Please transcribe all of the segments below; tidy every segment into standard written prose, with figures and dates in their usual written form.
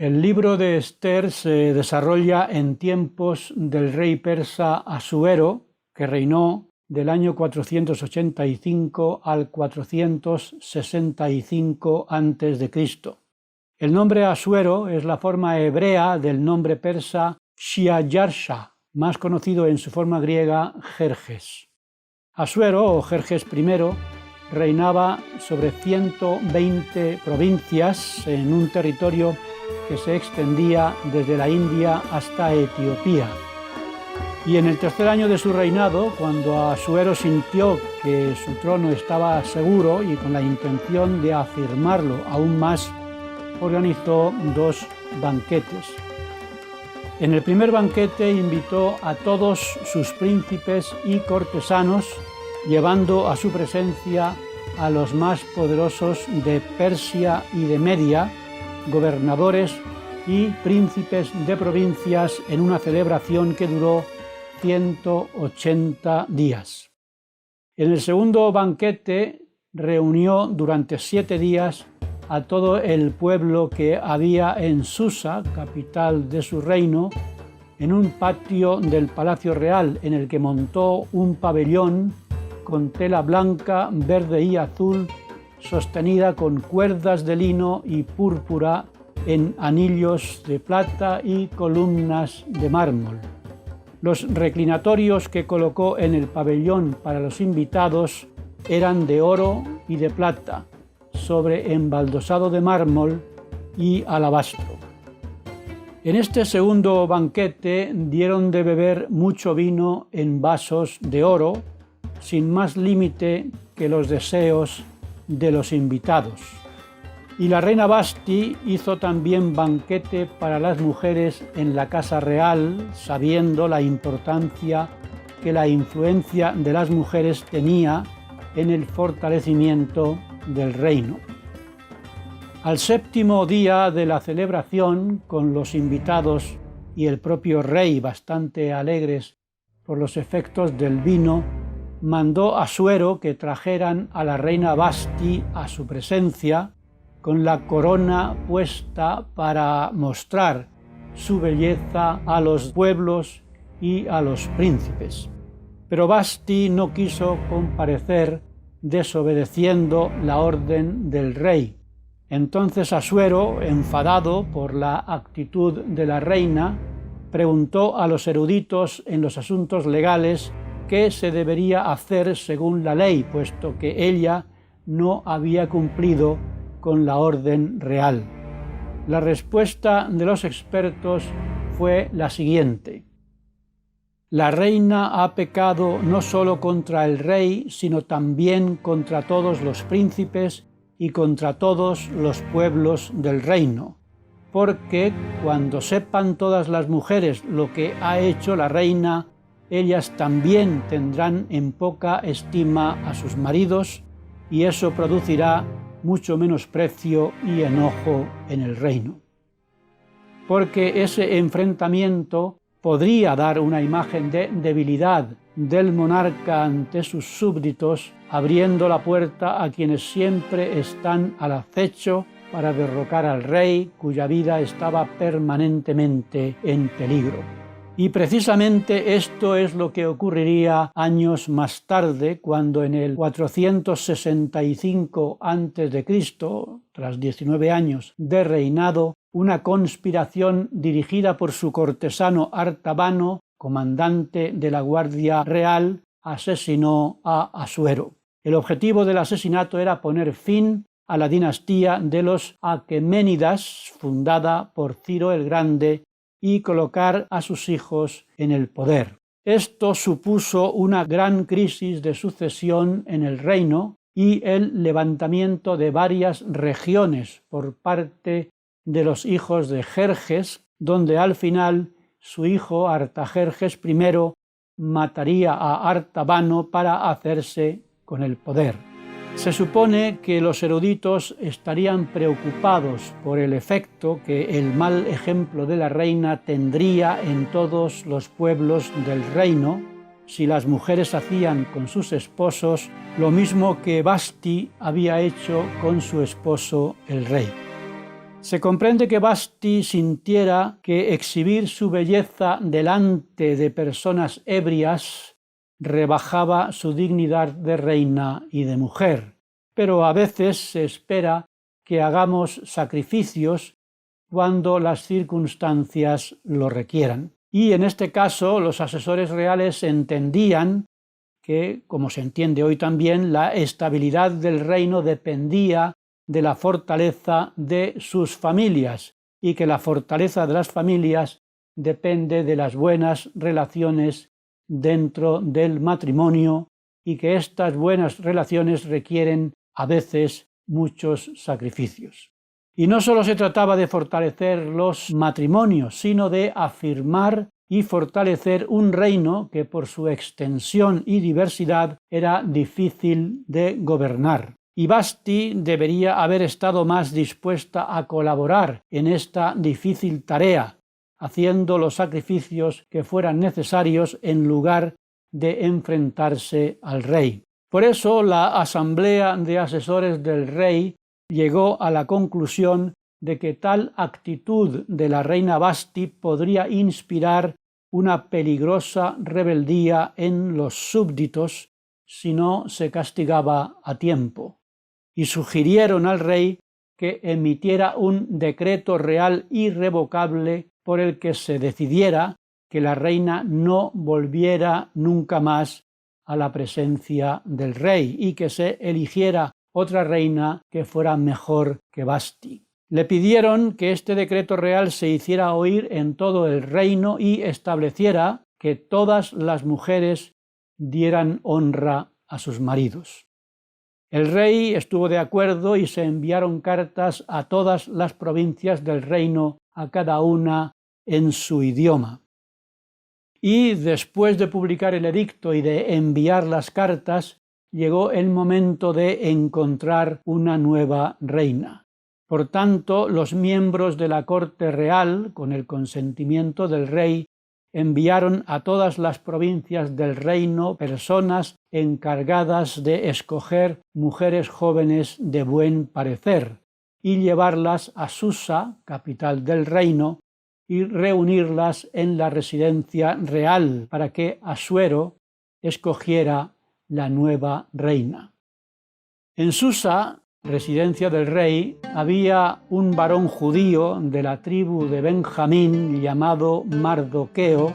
El libro de Esther se desarrolla en tiempos del rey persa Asuero, que reinó del año 485 al 465 a.C. El nombre Asuero es la forma hebrea del nombre persa Shiayarsha, más conocido en su forma griega Jerjes. Asuero o Jerjes I reinaba sobre 120 provincias en un territorio que se extendía desde la India hasta Etiopía. Y en el tercer año de su reinado, cuando Asuero sintió que su trono estaba seguro y con la intención de afirmarlo aún más, organizó 2 banquetes. En el primer banquete invitó a todos sus príncipes y cortesanos, llevando a su presencia a los más poderosos de Persia y de Media, gobernadores y príncipes de provincias, en una celebración que duró 180 días. En el segundo banquete reunió durante 7 días a todo el pueblo que había en Susa, capital de su reino, en un patio del Palacio Real, en el que montó un pabellón con tela blanca, verde y azul, sostenida con cuerdas de lino y púrpura en anillos de plata y columnas de mármol. Los reclinatorios que colocó en el pabellón para los invitados eran de oro y de plata, sobre embaldosado de mármol y alabastro. En este segundo banquete dieron de beber mucho vino en vasos de oro, sin más límite que los deseos de los invitados. Y la reina Vashti hizo también banquete para las mujeres en la casa real, sabiendo la importancia que la influencia de las mujeres tenía en el fortalecimiento del reino. Al séptimo día de la celebración, con los invitados y el propio rey bastante alegres por los efectos del vino, mandó a Asuero que trajeran a la reina Vashti a su presencia con la corona puesta para mostrar su belleza a los pueblos y a los príncipes. Pero Vashti no quiso comparecer, desobedeciendo la orden del rey. Entonces Asuero, enfadado por la actitud de la reina, preguntó a los eruditos en los asuntos legales qué se debería hacer según la ley, puesto que ella no había cumplido con la orden real. La respuesta de los expertos fue la siguiente: la reina ha pecado no solo contra el rey, sino también contra todos los príncipes y contra todos los pueblos del reino, porque cuando sepan todas las mujeres lo que ha hecho la reina, ellas también tendrán en poca estima a sus maridos, y eso producirá mucho menosprecio y enojo en el reino. Porque ese enfrentamiento podría dar una imagen de debilidad del monarca ante sus súbditos, abriendo la puerta a quienes siempre están al acecho para derrocar al rey, cuya vida estaba permanentemente en peligro. Y precisamente esto es lo que ocurriría años más tarde, cuando en el 465 a.C., tras 19 años de reinado, una conspiración dirigida por su cortesano Artabano, comandante de la Guardia Real, asesinó a Asuero. El objetivo del asesinato era poner fin a la dinastía de los Aqueménidas, fundada por Ciro el Grande, y colocar a sus hijos en el poder. Esto supuso una gran crisis de sucesión en el reino y el levantamiento de varias regiones por parte de los hijos de Jerjes, donde al final su hijo Artajerjes I mataría a Artabano para hacerse con el poder. Se supone que los eruditos estarían preocupados por el efecto que el mal ejemplo de la reina tendría en todos los pueblos del reino si las mujeres hacían con sus esposos lo mismo que Vashti había hecho con su esposo el rey. Se comprende que Vashti sintiera que exhibir su belleza delante de personas ebrias rebajaba su dignidad de reina y de mujer, pero a veces se espera que hagamos sacrificios cuando las circunstancias lo requieran. Y en este caso los asesores reales entendían que, como se entiende hoy también, la estabilidad del reino dependía de la fortaleza de sus familias y que la fortaleza de las familias depende de las buenas relaciones dentro del matrimonio y que estas buenas relaciones requieren a veces muchos sacrificios. Y no solo se trataba de fortalecer los matrimonios, sino de afirmar y fortalecer un reino que por su extensión y diversidad era difícil de gobernar. Y Vashti debería haber estado más dispuesta a colaborar en esta difícil tarea, haciendo los sacrificios que fueran necesarios en lugar de enfrentarse al rey. Por eso la asamblea de asesores del rey llegó a la conclusión de que tal actitud de la reina Vashti podría inspirar una peligrosa rebeldía en los súbditos si no se castigaba a tiempo, y sugirieron al rey que emitiera un decreto real irrevocable por el que se decidiera que la reina no volviera nunca más a la presencia del rey y que se eligiera otra reina que fuera mejor que Vashti. Le pidieron que este decreto real se hiciera oír en todo el reino y estableciera que todas las mujeres dieran honra a sus maridos. El rey estuvo de acuerdo y se enviaron cartas a todas las provincias del reino, a cada una en su idioma. Y después de publicar el edicto y de enviar las cartas, llegó el momento de encontrar una nueva reina. Por tanto, los miembros de la corte real, con el consentimiento del rey, enviaron a todas las provincias del reino personas encargadas de escoger mujeres jóvenes de buen parecer y llevarlas a Susa, capital del reino, y reunirlas en la residencia real para que Asuero escogiera la nueva reina. En Susa, residencia del rey, había un varón judío de la tribu de Benjamín llamado Mardoqueo,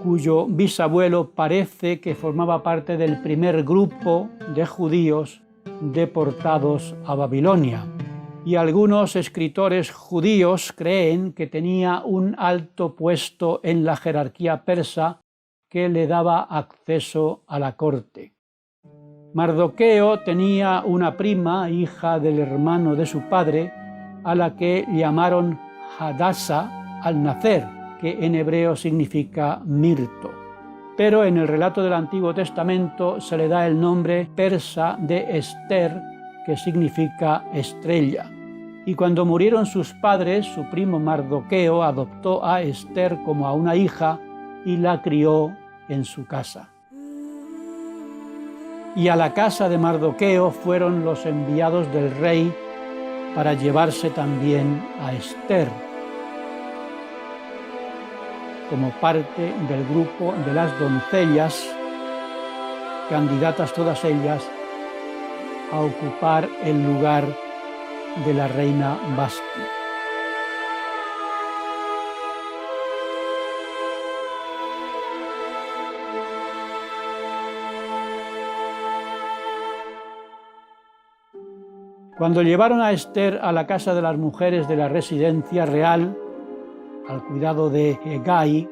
cuyo bisabuelo parece que formaba parte del primer grupo de judíos deportados a Babilonia. Y algunos escritores judíos creen que tenía un alto puesto en la jerarquía persa que le daba acceso a la corte. Mardoqueo tenía una prima, hija del hermano de su padre, a la que llamaron Hadasa al nacer, que en hebreo significa mirto. Pero en el relato del Antiguo Testamento se le da el nombre persa de Esther, que significa estrella. Y cuando murieron sus padres, su primo Mardoqueo adoptó a Esther como a una hija y la crió en su casa. Y a la casa de Mardoqueo fueron los enviados del rey para llevarse también a Esther, como parte del grupo de las doncellas, candidatas todas ellas a ocupar el lugar de la reina Vashti. Cuando llevaron a Esther a la casa de las mujeres de la residencia real, al cuidado de Hegai,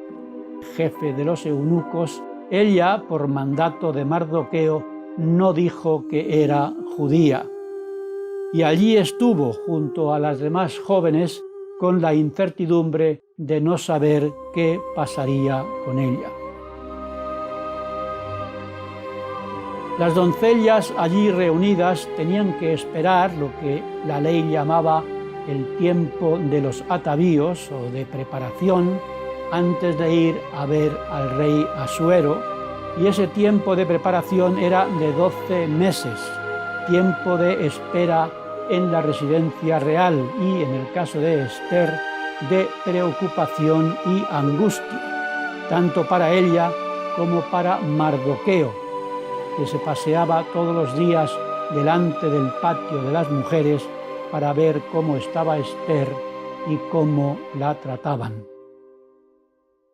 jefe de los eunucos, ella, por mandato de Mardoqueo, no dijo que era judía. Y allí estuvo junto a las demás jóvenes con la incertidumbre de no saber qué pasaría con ella. Las doncellas allí reunidas tenían que esperar lo que la ley llamaba el tiempo de los atavíos o de preparación antes de ir a ver al rey Asuero, y ese tiempo de preparación era de 12 meses, tiempo de espera en la residencia real y, en el caso de Esther, de preocupación y angustia, tanto para ella como para Mardoqueo, que se paseaba todos los días delante del patio de las mujeres para ver cómo estaba Esther y cómo la trataban.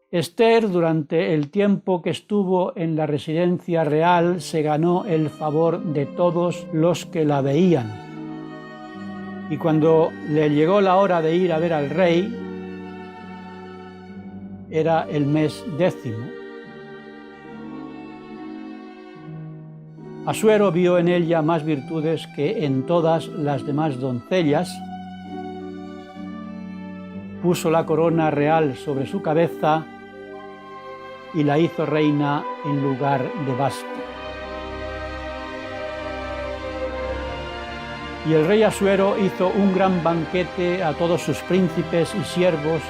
Esther, durante el tiempo que estuvo en la residencia real, se ganó el favor de todos los que la veían. Y cuando le llegó la hora de ir a ver al rey, era el mes 10. Asuero vio en ella más virtudes que en todas las demás doncellas, puso la corona real sobre su cabeza y la hizo reina en lugar de Vasti. Y el rey Asuero hizo un gran banquete a todos sus príncipes y siervos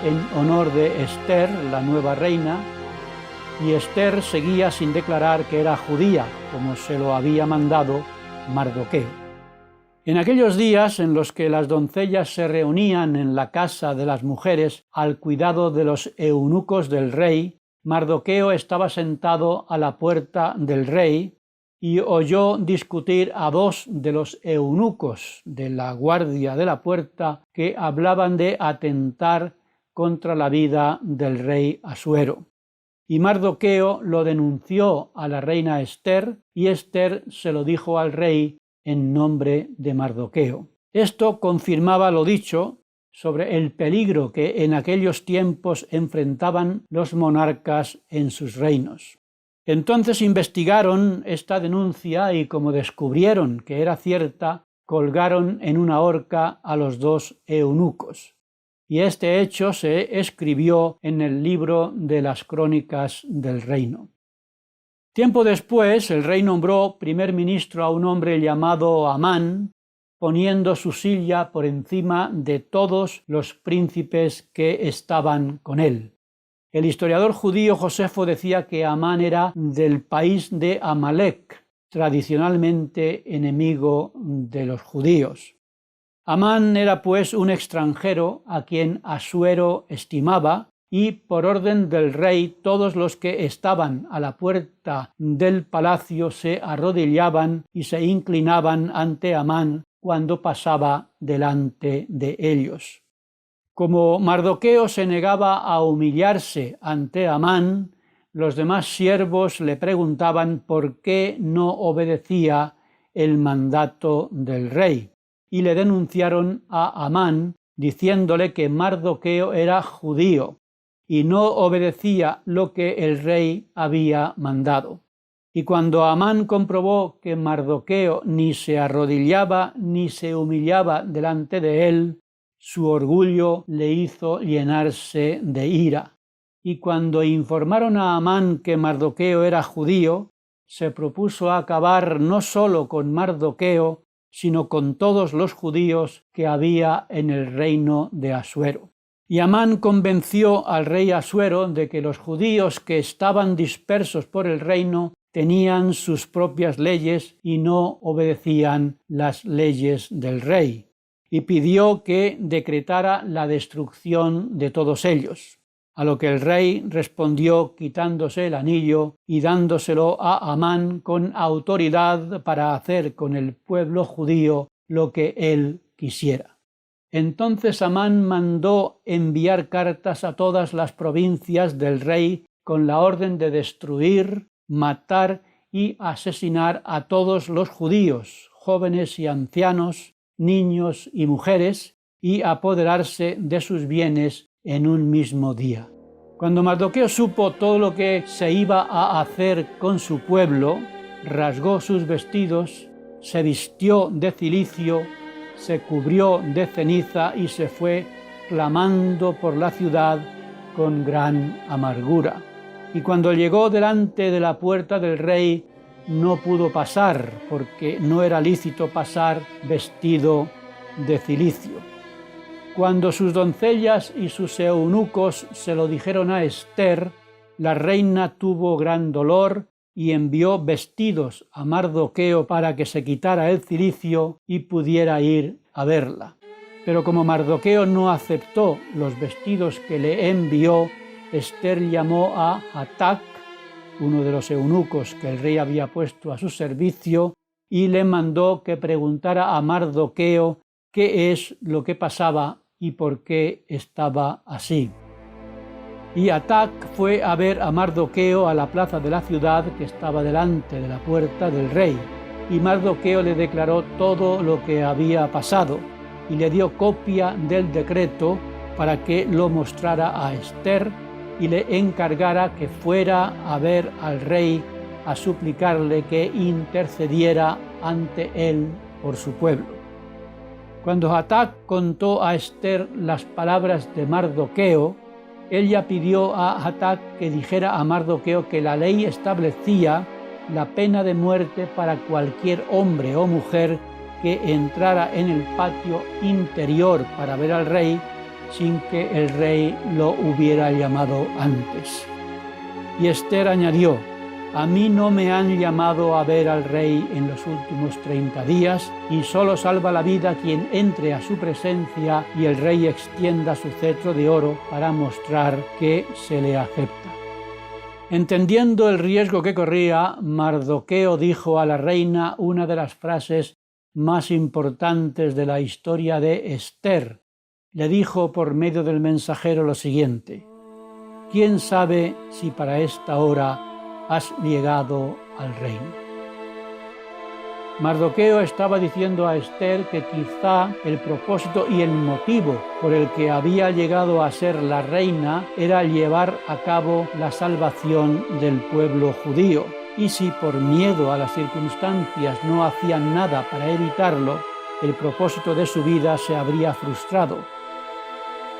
en honor de Esther, la nueva reina, y Esther seguía sin declarar que era judía, como se lo había mandado Mardoqueo. En aquellos días en los que las doncellas se reunían en la casa de las mujeres al cuidado de los eunucos del rey, Mardoqueo estaba sentado a la puerta del rey y oyó discutir a dos de los eunucos de la guardia de la puerta que hablaban de atentar contra la vida del rey Asuero. Y Mardoqueo lo denunció a la reina Esther, y Esther se lo dijo al rey en nombre de Mardoqueo. Esto confirmaba lo dicho sobre el peligro que en aquellos tiempos enfrentaban los monarcas en sus reinos. Entonces investigaron esta denuncia y, como descubrieron que era cierta, colgaron en una horca a los dos eunucos. Y este hecho se escribió en el libro de las crónicas del reino. Tiempo después, el rey nombró primer ministro a un hombre llamado Amán, poniendo su silla por encima de todos los príncipes que estaban con él. El historiador judío Josefo decía que Amán era del país de Amalek, tradicionalmente enemigo de los judíos. Amán era pues un extranjero a quien Asuero estimaba, y por orden del rey todos los que estaban a la puerta del palacio se arrodillaban y se inclinaban ante Amán cuando pasaba delante de ellos. Como Mardoqueo se negaba a humillarse ante Amán, los demás siervos le preguntaban por qué no obedecía el mandato del rey, y le denunciaron a Amán diciéndole que Mardoqueo era judío y no obedecía lo que el rey había mandado. Y cuando Amán comprobó que Mardoqueo ni se arrodillaba ni se humillaba delante de él, su orgullo le hizo llenarse de ira. Y cuando informaron a Amán que Mardoqueo era judío, se propuso acabar no solo con Mardoqueo, sino con todos los judíos que había en el reino de Asuero. Y Amán convenció al rey Asuero de que los judíos que estaban dispersos por el reino tenían sus propias leyes y no obedecían las leyes del rey, y pidió que decretara la destrucción de todos ellos. A lo que el rey respondió quitándose el anillo y dándoselo a Amán con autoridad para hacer con el pueblo judío lo que él quisiera. Entonces Amán mandó enviar cartas a todas las provincias del rey con la orden de destruir, matar y asesinar a todos los judíos, jóvenes y ancianos, niños y mujeres, y apoderarse de sus bienes en un mismo día. Cuando Mardoqueo supo todo lo que se iba a hacer con su pueblo, rasgó sus vestidos, se vistió de cilicio, se cubrió de ceniza y se fue clamando por la ciudad con gran amargura. Y cuando llegó delante de la puerta del rey, no pudo pasar, porque no era lícito pasar vestido de cilicio. Cuando sus doncellas y sus eunucos se lo dijeron a Esther, la reina tuvo gran dolor y envió vestidos a Mardoqueo para que se quitara el cilicio y pudiera ir a verla. Pero como Mardoqueo no aceptó los vestidos que le envió, Ester llamó a Hatac, uno de los eunucos que el rey había puesto a su servicio, y le mandó que preguntara a Mardoqueo qué es lo que pasaba y por qué estaba así. Y Hatac fue a ver a Mardoqueo a la plaza de la ciudad que estaba delante de la puerta del rey, y Mardoqueo le declaró todo lo que había pasado y le dio copia del decreto para que lo mostrara a Ester y le encargara que fuera a ver al rey a suplicarle que intercediera ante él por su pueblo. Cuando Hatac contó a Ester las palabras de Mardoqueo, ella pidió a Hatac que dijera a Mardoqueo que la ley establecía la pena de muerte para cualquier hombre o mujer que entrara en el patio interior para ver al rey sin que el rey lo hubiera llamado antes. Y Ester añadió: a mí no me han llamado a ver al rey en los últimos 30 días, y solo salva la vida quien entre a su presencia y el rey extienda su cetro de oro para mostrar que se le acepta. Entendiendo el riesgo que corría, Mardoqueo dijo a la reina una de las frases más importantes de la historia de Ester. Le dijo por medio del mensajero lo siguiente: ¿quién sabe si para esta hora has llegado al reino? Mardoqueo estaba diciendo a Ester que quizá el propósito y el motivo por el que había llegado a ser la reina era llevar a cabo la salvación del pueblo judío, y si por miedo a las circunstancias no hacían nada para evitarlo, el propósito de su vida se habría frustrado.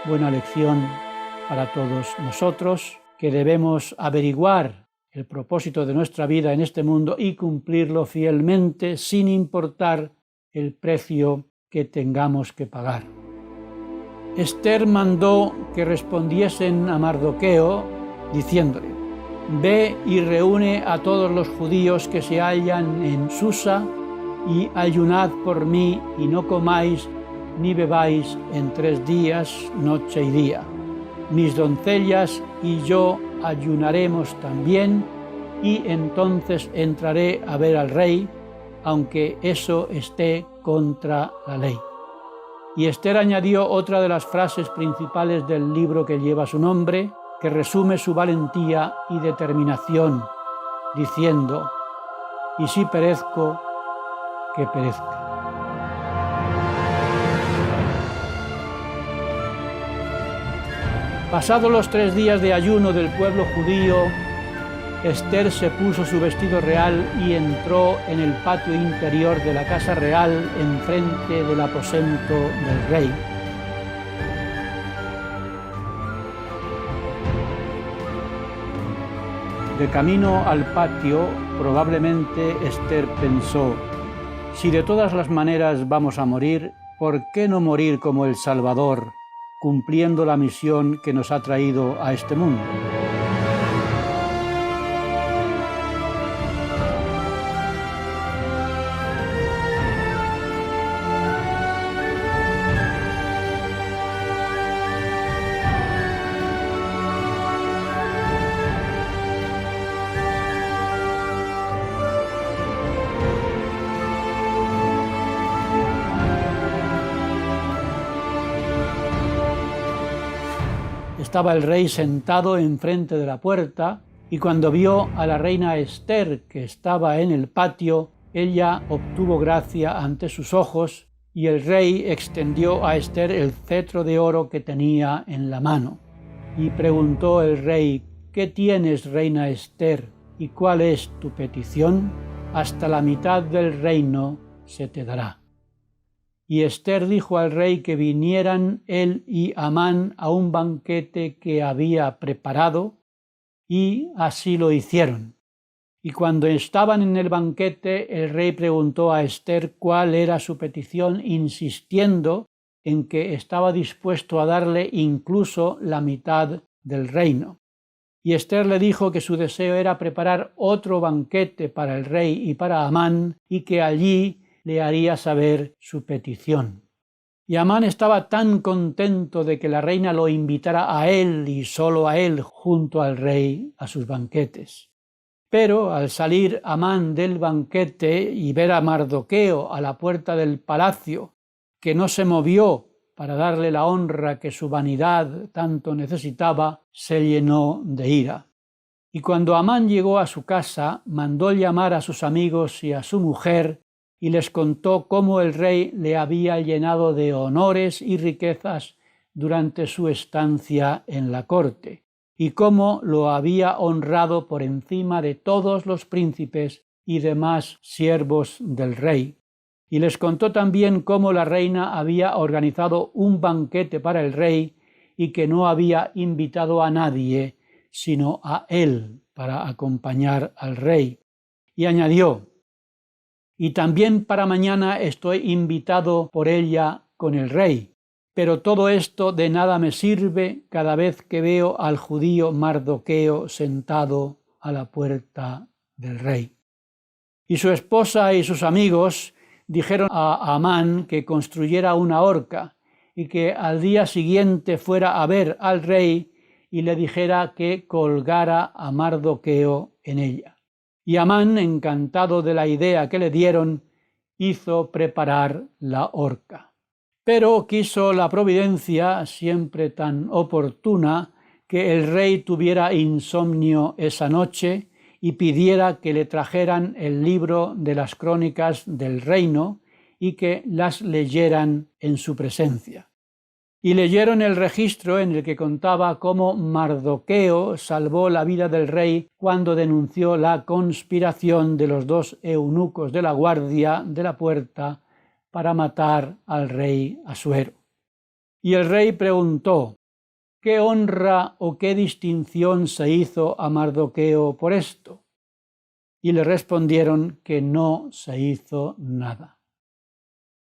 Buena lección para todos nosotros, que debemos averiguar el propósito de nuestra vida en este mundo y cumplirlo fielmente sin importar el precio que tengamos que pagar. Ester mandó que respondiesen a Mardoqueo diciéndole: ve y reúne a todos los judíos que se hallan en Susa y ayunad por mí y no comáis ni bebáis en 3 días, noche y día. Mis doncellas y yo ayunaremos también, y entonces entraré a ver al rey, aunque eso esté contra la ley. Y Ester añadió otra de las frases principales del libro que lleva su nombre, que resume su valentía y determinación, diciendo: y si perezco, que perezca. Pasados los 3 días de ayuno del pueblo judío, Ester se puso su vestido real y entró en el patio interior de la casa real enfrente del aposento del rey. De camino al patio, probablemente Ester pensó: si de todas las maneras vamos a morir, ¿por qué no morir como el Salvador, cumpliendo la misión que nos ha traído a este mundo? Estaba el rey sentado enfrente de la puerta, y cuando vio a la reina Ester que estaba en el patio, ella obtuvo gracia ante sus ojos, y el rey extendió a Ester el cetro de oro que tenía en la mano. Y preguntó el rey: ¿qué tienes, reina Ester, y cuál es tu petición? Hasta la mitad del reino se te dará. Y Ester dijo al rey que vinieran él y Amán a un banquete que había preparado, y así lo hicieron. Y cuando estaban en el banquete, el rey preguntó a Ester cuál era su petición, insistiendo en que estaba dispuesto a darle incluso la mitad del reino. Y Ester le dijo que su deseo era preparar otro banquete para el rey y para Amán, y que allí le haría saber su petición. Y Amán estaba tan contento de que la reina lo invitara a él y solo a él junto al rey a sus banquetes. Pero al salir Amán del banquete y ver a Mardoqueo a la puerta del palacio, que no se movió para darle la honra que su vanidad tanto necesitaba, se llenó de ira. Y cuando Amán llegó a su casa, mandó llamar a sus amigos y a su mujer, y les contó cómo el rey le había llenado de honores y riquezas durante su estancia en la corte, y cómo lo había honrado por encima de todos los príncipes y demás siervos del rey. Y les contó también cómo la reina había organizado un banquete para el rey y que no había invitado a nadie sino a él para acompañar al rey. Y añadió: y también para mañana estoy invitado por ella con el rey, pero todo esto de nada me sirve cada vez que veo al judío Mardoqueo sentado a la puerta del rey. Y su esposa y sus amigos dijeron a Amán que construyera una horca y que al día siguiente fuera a ver al rey y le dijera que colgara a Mardoqueo en ella. Y Amán, encantado de la idea que le dieron, hizo preparar la horca. Pero quiso la providencia, siempre tan oportuna, que el rey tuviera insomnio esa noche y pidiera que le trajeran el libro de las crónicas del reino y que las leyeran en su presencia. Y leyeron el registro en el que contaba cómo Mardoqueo salvó la vida del rey cuando denunció la conspiración de los dos eunucos de la guardia de la puerta para matar al rey Asuero. Y el rey preguntó: ¿qué honra o qué distinción se hizo a Mardoqueo por esto? Y le respondieron que no se hizo nada.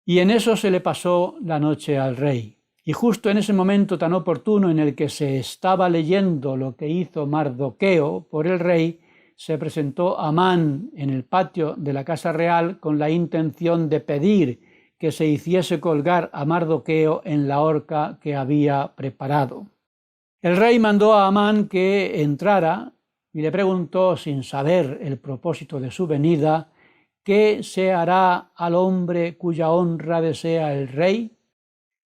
Y en eso se le pasó la noche al rey. Y justo en ese momento tan oportuno en el que se estaba leyendo lo que hizo Mardoqueo por el rey, se presentó Amán en el patio de la casa real con la intención de pedir que se hiciese colgar a Mardoqueo en la horca que había preparado. El rey mandó a Amán que entrara y le preguntó, sin saber el propósito de su venida, ¿qué se hará al hombre cuya honra desea el rey?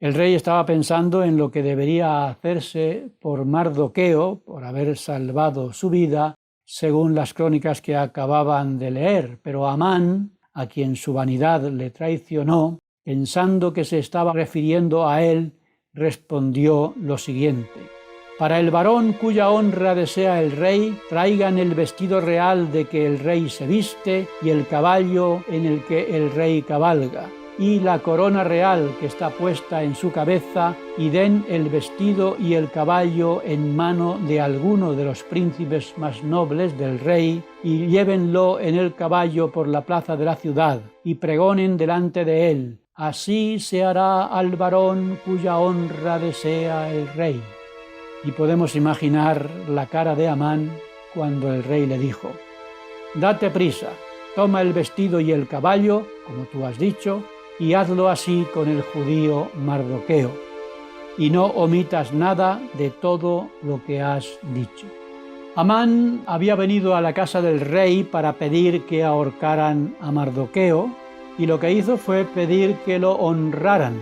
El rey estaba pensando en lo que debería hacerse por Mardoqueo, por haber salvado su vida, según las crónicas que acababan de leer, pero Amán, a quien su vanidad le traicionó, pensando que se estaba refiriendo a él, respondió lo siguiente: para el varón cuya honra desea el rey, traigan el vestido real de que el rey se viste y el caballo en el que el rey cabalga, y la corona real que está puesta en su cabeza, y den el vestido y el caballo en mano de alguno de los príncipes más nobles del rey, y llévenlo en el caballo por la plaza de la ciudad, y pregonen delante de él: así se hará al varón cuya honra desea el rey. Y podemos imaginar la cara de Amán cuando el rey le dijo: date prisa, toma el vestido y el caballo, como tú has dicho, y hazlo así con el judío Mardoqueo, y no omitas nada de todo lo que has dicho. Amán había venido a la casa del rey para pedir que ahorcaran a Mardoqueo, y lo que hizo fue pedir que lo honraran,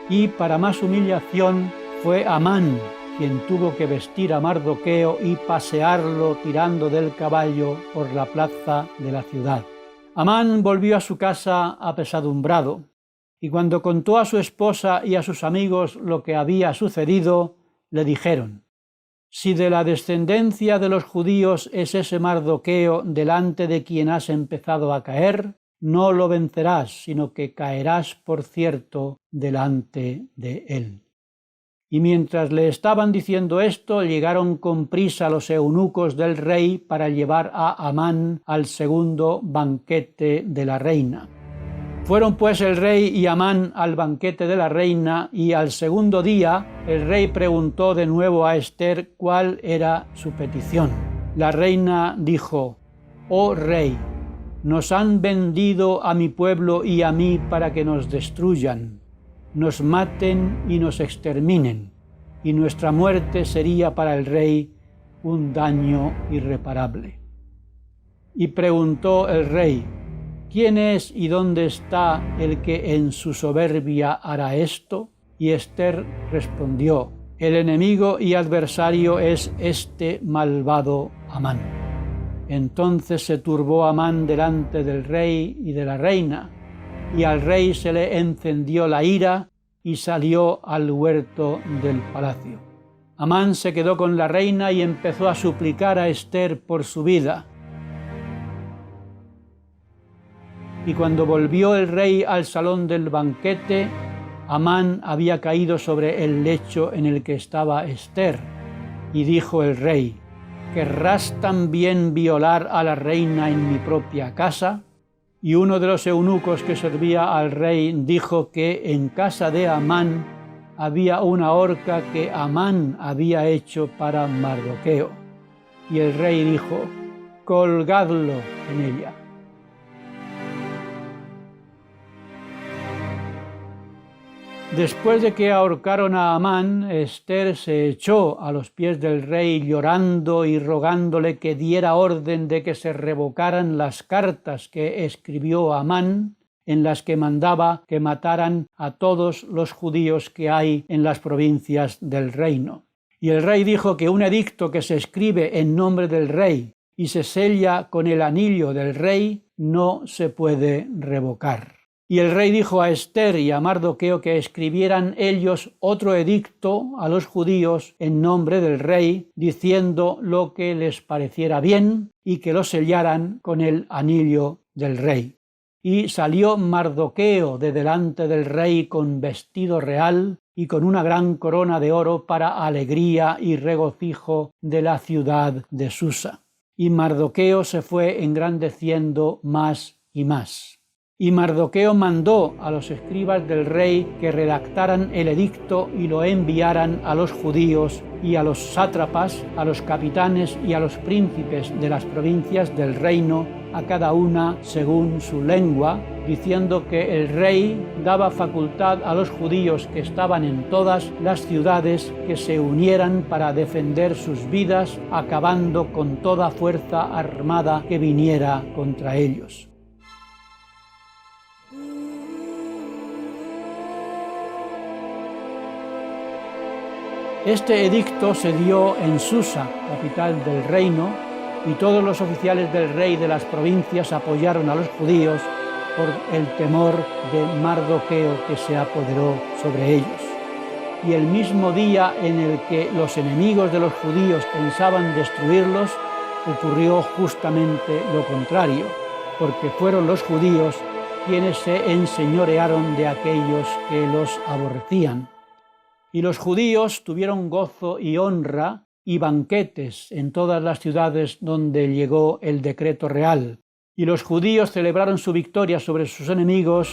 y para más humillación fue Amán quien tuvo que vestir a Mardoqueo y pasearlo tirando del caballo por la plaza de la ciudad. Amán volvió a su casa apesadumbrado, y cuando contó a su esposa y a sus amigos lo que había sucedido, le dijeron: si de la descendencia de los judíos es ese Mardoqueo delante de quien has empezado a caer, no lo vencerás, sino que caerás por cierto delante de él. Y mientras le estaban diciendo esto, llegaron con prisa los eunucos del rey para llevar a Amán al segundo banquete de la reina. Fueron pues el rey y Amán al banquete de la reina, y al segundo día el rey preguntó de nuevo a Ester cuál era su petición. La reina dijo: «Oh rey, nos han vendido a mi pueblo y a mí para que nos destruyan, nos maten y nos exterminen, y nuestra muerte sería para el rey un daño irreparable». Y preguntó el rey: «¿Quién es y dónde está el que en su soberbia hará esto?». Y Ester respondió: «El enemigo y adversario es este malvado Amán». Entonces se turbó Amán delante del rey y de la reina, y al rey se le encendió la ira y salió al huerto del palacio. Amán se quedó con la reina y empezó a suplicar a Ester por su vida. Y cuando volvió el rey al salón del banquete, Amán había caído sobre el lecho en el que estaba Ester. Y dijo el rey: «¿Querrás también violar a la reina en mi propia casa?». Y uno de los eunucos que servía al rey dijo que en casa de Amán había una horca que Amán había hecho para Mardoqueo. Y el rey dijo: «Colgadlo en ella». Después de que ahorcaron a Amán, Ester se echó a los pies del rey llorando y rogándole que diera orden de que se revocaran las cartas que escribió Amán, en las que mandaba que mataran a todos los judíos que hay en las provincias del reino. Y el rey dijo que un edicto que se escribe en nombre del rey y se sella con el anillo del rey no se puede revocar. Y el rey dijo a Ester y a Mardoqueo que escribieran ellos otro edicto a los judíos en nombre del rey, diciendo lo que les pareciera bien, y que lo sellaran con el anillo del rey. Y salió Mardoqueo de delante del rey con vestido real y con una gran corona de oro para alegría y regocijo de la ciudad de Susa. Y Mardoqueo se fue engrandeciendo más y más. Y Mardoqueo mandó a los escribas del rey que redactaran el edicto y lo enviaran a los judíos y a los sátrapas, a los capitanes y a los príncipes de las provincias del reino, a cada una según su lengua, diciendo que el rey daba facultad a los judíos que estaban en todas las ciudades que se unieran para defender sus vidas, acabando con toda fuerza armada que viniera contra ellos. Este edicto se dio en Susa, capital del reino, y todos los oficiales del rey de las provincias apoyaron a los judíos por el temor de Mardoqueo que se apoderó sobre ellos. Y el mismo día en el que los enemigos de los judíos pensaban destruirlos, ocurrió justamente lo contrario, porque fueron los judíos quienes se enseñorearon de aquellos que los aborrecían. Y los judíos tuvieron gozo y honra y banquetes en todas las ciudades donde llegó el decreto real. Y los judíos celebraron su victoria sobre sus enemigos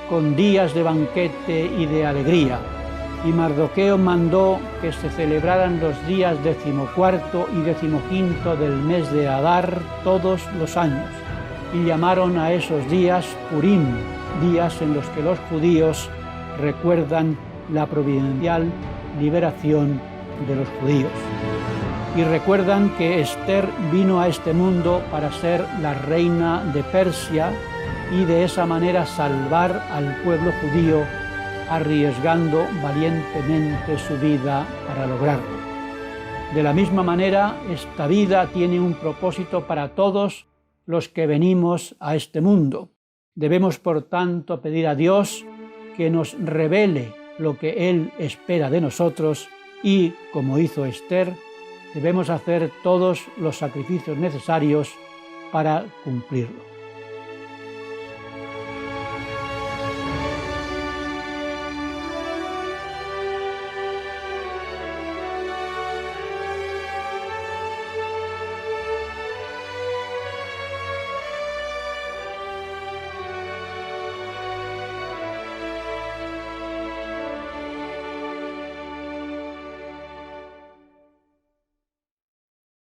con días de banquete y de alegría. Y Mardoqueo mandó que se celebraran los días 14º y 15º del mes de Adar todos los años. Y llamaron a esos días Purim, días en los que los judíos recuerdan la providencial liberación de los judíos. Y recuerdan que Ester vino a este mundo para ser la reina de Persia y de esa manera salvar al pueblo judío, arriesgando valientemente su vida para lograrlo. De la misma manera, esta vida tiene un propósito para todos los que venimos a este mundo. Debemos, por tanto, pedir a Dios que nos revele lo que Él espera de nosotros y, como hizo Ester, debemos hacer todos los sacrificios necesarios para cumplirlo.